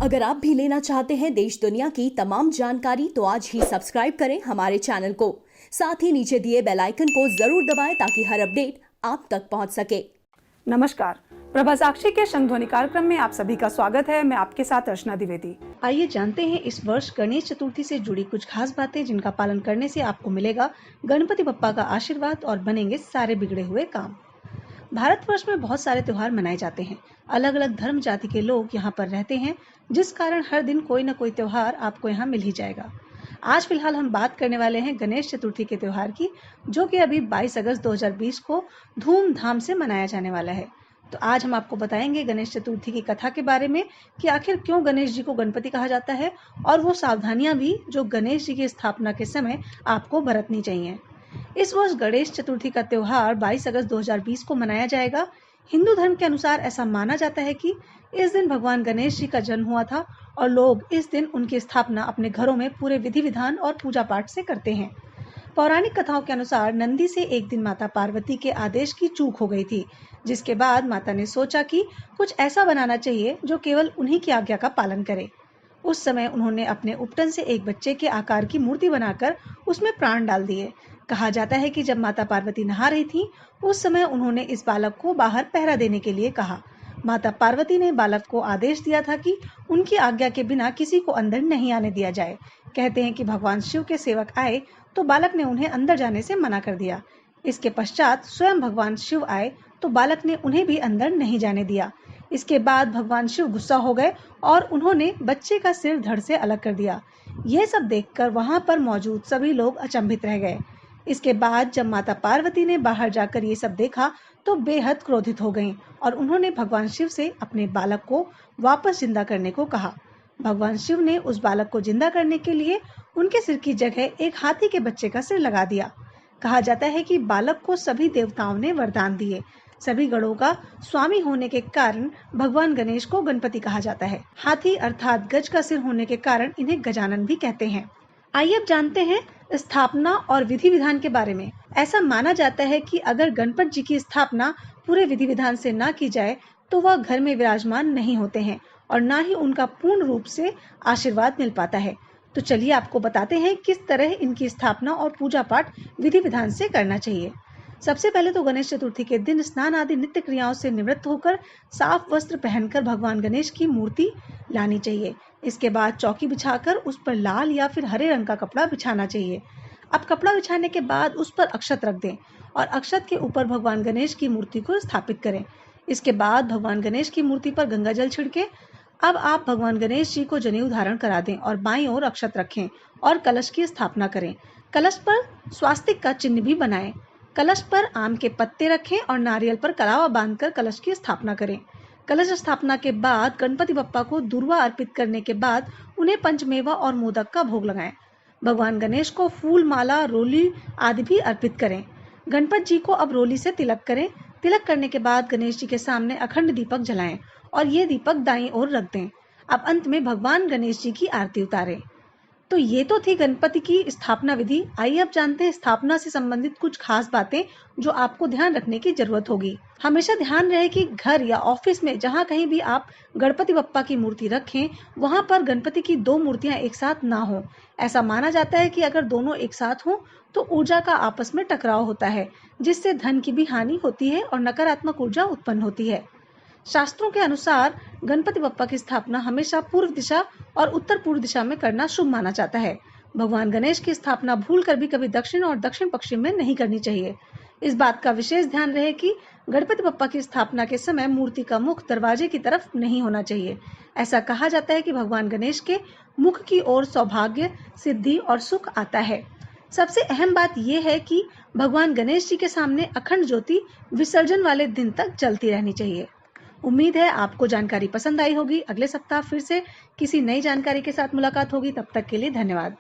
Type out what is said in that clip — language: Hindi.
अगर आप भी लेना चाहते हैं देश दुनिया की तमाम जानकारी तो आज ही सब्सक्राइब करें हमारे चैनल को। साथ ही नीचे दिए बेल आइकन को जरूर दबाएं ताकि हर अपडेट आप तक पहुंच सके। नमस्कार, प्रभा साक्षी के शंख ध्वनि कार्यक्रम में आप सभी का स्वागत है। मैं आपके साथ अर्चना द्विवेदी। आइए जानते हैं इस वर्ष गणेश चतुर्थी से जुड़ी कुछ खास बातें जिनका पालन करने से आपको मिलेगा गणपति बप्पा का आशीर्वाद और बनेंगे सारे बिगड़े हुए काम। भारतवर्ष में बहुत सारे त्योहार मनाए जाते हैं। अलग अलग धर्म जाति के लोग यहाँ पर रहते हैं, जिस कारण हर दिन कोई न कोई त्योहार आपको यहाँ मिल ही जाएगा। आज फिलहाल हम बात करने वाले हैं गणेश चतुर्थी के त्योहार की, जो कि अभी 22 अगस्त 2020 को धूमधाम से मनाया जाने वाला है। तो आज हम आपको बताएंगे गणेश चतुर्थी की कथा के बारे में कि आखिर क्यों गणेश जी को गणपति कहा जाता है और वो सावधानियां भी जो गणेश जी की स्थापना के समय आपको बरतनी चाहिए। इस वर्ष गणेश चतुर्थी का त्योहार 22 अगस्त 2020 को मनाया जाएगा। हिंदू धर्म के अनुसार ऐसा माना जाता है कि इस दिन भगवान गणेश जी का जन्म हुआ था और लोग इस दिन उनकी स्थापना अपने घरों में पूरे विधि विधान और पूजा पाठ से करते हैं। पौराणिक कथाओं के अनुसार नंदी से एक दिन माता पार्वती के आदेश की चूक हो गई थी, जिसके बाद माता ने सोचा कि कुछ ऐसा बनाना चाहिए जो केवल उन्हीं की आज्ञा का पालन करे। उस समय उन्होंने अपने उपटन से एक बच्चे के आकार की मूर्ति बनाकर उसमें प्राण डाल दिए। कहा जाता है कि जब माता पार्वती नहा रही थी, उस समय उन्होंने इस बालक को बाहर पहरा देने के लिए कहा। माता पार्वती ने बालक को आदेश दिया था कि उनकी आज्ञा के बिना किसी को अंदर नहीं आने दिया जाए। कहते हैं कि भगवान शिव के सेवक आए तो बालक ने उन्हें अंदर जाने से मना कर दिया। इसके पश्चात स्वयं भगवान शिव आए तो बालक ने उन्हें भी अंदर नहीं जाने दिया। इसके बाद भगवान शिव गुस्सा हो गए और उन्होंने बच्चे का सिर धड़ से अलग कर दिया। यह सब देखकर वहां पर मौजूद सभी लोग अचंभित रह गए। इसके बाद जब माता पार्वती ने बाहर जाकर ये सब देखा तो बेहद क्रोधित हो गईं और उन्होंने भगवान शिव से अपने बालक को वापस जिंदा करने को कहा। भगवान शिव ने उस बालक को जिंदा करने के लिए उनके सिर की जगह एक हाथी के बच्चे का सिर लगा दिया। कहा जाता है कि बालक को सभी देवताओं ने वरदान दिए। सभी गणों का स्वामी होने के कारण भगवान गणेश को गणपति कहा जाता है। हाथी अर्थात गज का सिर होने के कारण इन्हें गजानन भी कहते हैं। आइए अब जानते हैं स्थापना और विधि विधान के बारे में। ऐसा माना जाता है कि अगर गणपति जी की स्थापना पूरे विधि विधान से ना की जाए तो वह घर में विराजमान नहीं होते हैं और ना ही उनका पूर्ण रूप से आशीर्वाद मिल पाता है। तो चलिए आपको बताते हैं किस तरह इनकी स्थापना और पूजा पाठ विधि विधान से करना चाहिए। सबसे पहले तो गणेश चतुर्थी के दिन स्नान आदि नित्य क्रियाओं से निवृत्त होकर साफ वस्त्र पहनकर भगवान गणेश की मूर्ति लानी चाहिए। इसके बाद चौकी बिछाकर उस पर लाल या फिर हरे रंग का कपड़ा बिछाना चाहिए। अब कपड़ा बिछाने के बाद उस पर अक्षत रख दें और अक्षत के ऊपर भगवान गणेश की मूर्ति को स्थापित करें। इसके बाद भगवान गणेश की मूर्ति पर गंगा जल छिड़के। अब आप भगवान गणेश जी को जनेऊ धारण करा दें और बाईं ओर अक्षत रखें और कलश की स्थापना करें। कलश पर स्वास्तिक का चिन्ह भी बनाएं। कलश पर आम के पत्ते रखें और नारियल पर कलावा बांधकर कलश की स्थापना करें। कलश स्थापना के बाद गणपति बप्पा को दूर्वा अर्पित करने के बाद उन्हें पंचमेवा और मोदक का भोग लगाएं। भगवान गणेश को फूल, माला, रोली आदि भी अर्पित करें। गणपति जी को अब रोली से तिलक करें। तिलक करने के बाद गणेश जी के सामने अखंड दीपक जलाएं और ये दीपक दाईं ओर रख दें। अब अंत में भगवान गणेश जी की आरती उतारें। तो ये तो थी गणपति की स्थापना विधि। आइए अब जानते हैं स्थापना से संबंधित कुछ खास बातें जो आपको ध्यान रखने की जरूरत होगी। हमेशा ध्यान रहे कि घर या ऑफिस में जहाँ कहीं भी आप गणपति बप्पा की मूर्ति रखें, वहां पर गणपति की दो मूर्तियां एक साथ ना हो। ऐसा माना जाता है कि अगर दोनों एक साथ हों तो ऊर्जा का आपस में टकराव होता है, जिससे धन की भी हानि होती है और नकारात्मक ऊर्जा उत्पन्न होती है। शास्त्रों के अनुसार गणपति बप्पा की स्थापना हमेशा पूर्व दिशा और उत्तर पूर्व दिशा में करना शुभ माना जाता है। भगवान गणेश की स्थापना भूलकर भी कभी दक्षिण और दक्षिण पश्चिम में नहीं करनी चाहिए। इस बात का विशेष ध्यान रहे कि गणपति बप्पा की स्थापना के समय मूर्ति का मुख दरवाजे की तरफ नहीं होना चाहिए। ऐसा कहा जाता है कि भगवान गणेश के मुख की ओर सौभाग्य, सिद्धि और सुख आता है। सबसे अहम बात यह है कि भगवान गणेश जी के सामने अखंड ज्योति विसर्जन वाले दिन तक जलती रहनी चाहिए। उम्मीद है आपको जानकारी पसंद आई होगी। अगले सप्ताह फिर से किसी नई जानकारी के साथ मुलाकात होगी। तब तक के लिए धन्यवाद।